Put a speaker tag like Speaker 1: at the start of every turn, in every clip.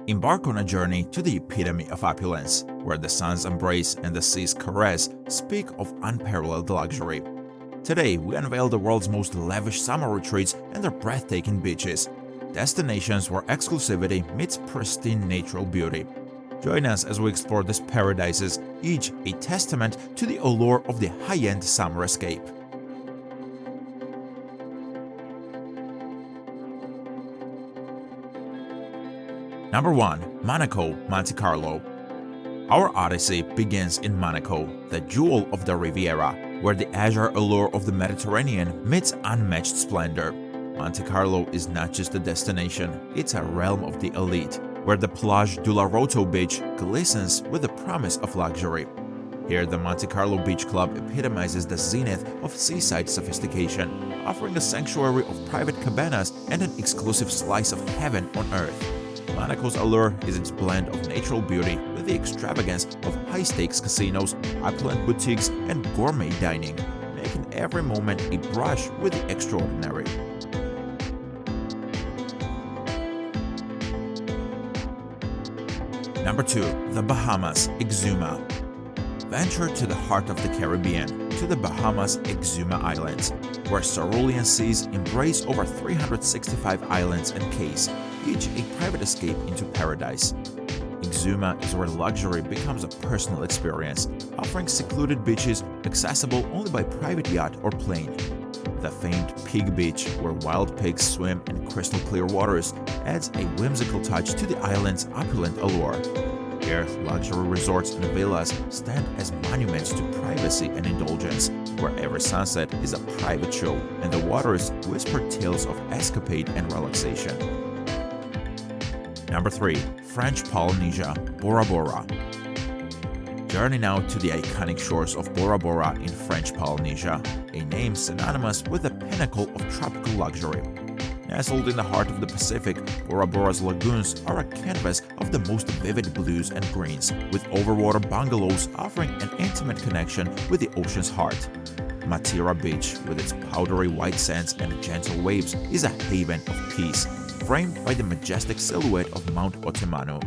Speaker 1: Embark on a journey to the epitome of opulence, where the sun's embrace and the sea's caress speak of unparalleled luxury. Today, we unveil the world's most lavish summer retreats and their breathtaking beaches, destinations where exclusivity meets pristine natural beauty. Join us as we explore these paradises, each a testament to the allure of the high-end summer escape. Number 1. Monaco, Monte Carlo. Our odyssey begins in Monaco, the jewel of the Riviera, where the azure allure of the Mediterranean meets unmatched splendor. Monte Carlo is not just a destination, it's a realm of the elite, where the Plage du Laroto beach glistens with the promise of luxury. Here, the Monte Carlo Beach Club epitomizes the zenith of seaside sophistication, offering a sanctuary of private cabanas and an exclusive slice of heaven on earth. Monaco's allure is its blend of natural beauty with the extravagance of high-stakes casinos, opulent boutiques, and gourmet dining, making every moment a brush with the extraordinary. Number 2. The Bahamas, Exuma. Venture to the heart of the Caribbean, to the Bahamas Exuma Islands, where cerulean seas embrace over 365 islands and cays, each a private escape into paradise. Exuma is where luxury becomes a personal experience, offering secluded beaches accessible only by private yacht or plane. The famed Pig Beach, where wild pigs swim in crystal clear waters, adds a whimsical touch to the island's opulent allure. Here, luxury resorts and villas stand as monuments to privacy and indulgence, where every sunset is a private show and the waters whisper tales of escapade and relaxation. Number 3. French Polynesia, Bora Bora. Journey now to the iconic shores of Bora Bora in French Polynesia, a name synonymous with the pinnacle of tropical luxury. Nestled in the heart of the Pacific, Bora Bora's lagoons are a canvas of the most vivid blues and greens, with overwater bungalows offering an intimate connection with the ocean's heart. Matira Beach, with its powdery white sands and gentle waves, is a haven of peace, framed by the majestic silhouette of Mount Otomano.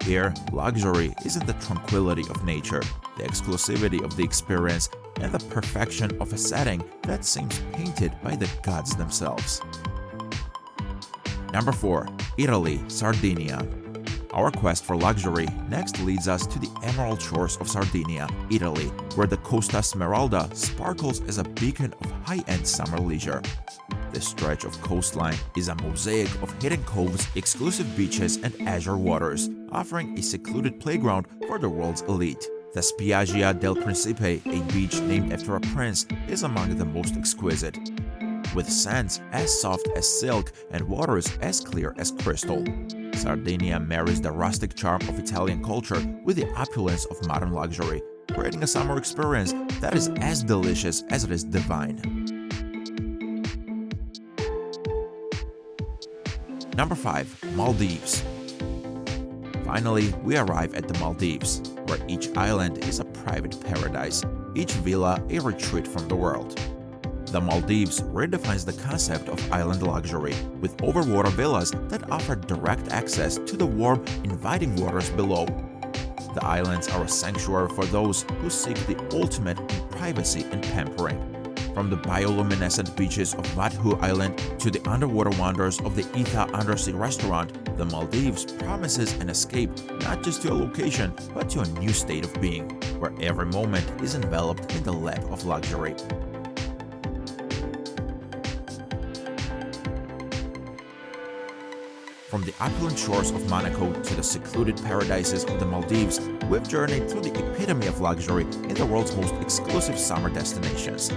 Speaker 1: Here, luxury isn't the tranquility of nature, the exclusivity of the experience, and the perfection of a setting that seems painted by the gods themselves. Number 4. Italy, Sardinia. Our quest for luxury next leads us to the emerald shores of Sardinia, Italy, where the Costa Smeralda sparkles as a beacon of high-end summer leisure. This stretch of coastline is a mosaic of hidden coves, exclusive beaches, and azure waters, offering a secluded playground for the world's elite. The Spiaggia del Principe, a beach named after a prince, is among the most exquisite, with sands as soft as silk and waters as clear as crystal. Sardinia marries the rustic charm of Italian culture with the opulence of modern luxury, creating a summer experience that is as delicious as it is divine. Number 5. Maldives. Finally, we arrive at the Maldives, where each island is a private paradise, each villa a retreat from the world. The Maldives redefines the concept of island luxury, with overwater villas that offer direct access to the warm, inviting waters below. The islands are a sanctuary for those who seek the ultimate in privacy and pampering. From the bioluminescent beaches of Vathu Island to the underwater wonders of the Etha Undersea Restaurant, the Maldives promises an escape not just to a location, but to a new state of being, where every moment is enveloped in the lap of luxury. From the opulent shores of Monaco to the secluded paradises of the Maldives, we've journeyed through the epitome of luxury in the world's most exclusive summer destinations.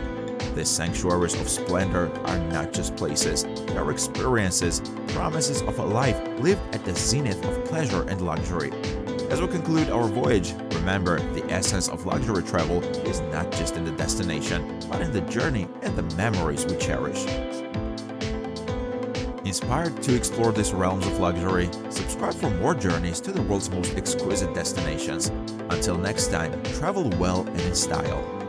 Speaker 1: These sanctuaries of splendor are not just places, they are experiences, promises of a life lived at the zenith of pleasure and luxury. As we conclude our voyage, remember, the essence of luxury travel is not just in the destination, but in the journey and the memories we cherish. Inspired to explore these realms of luxury, subscribe for more journeys to the world's most exquisite destinations. Until next time, travel well and in style.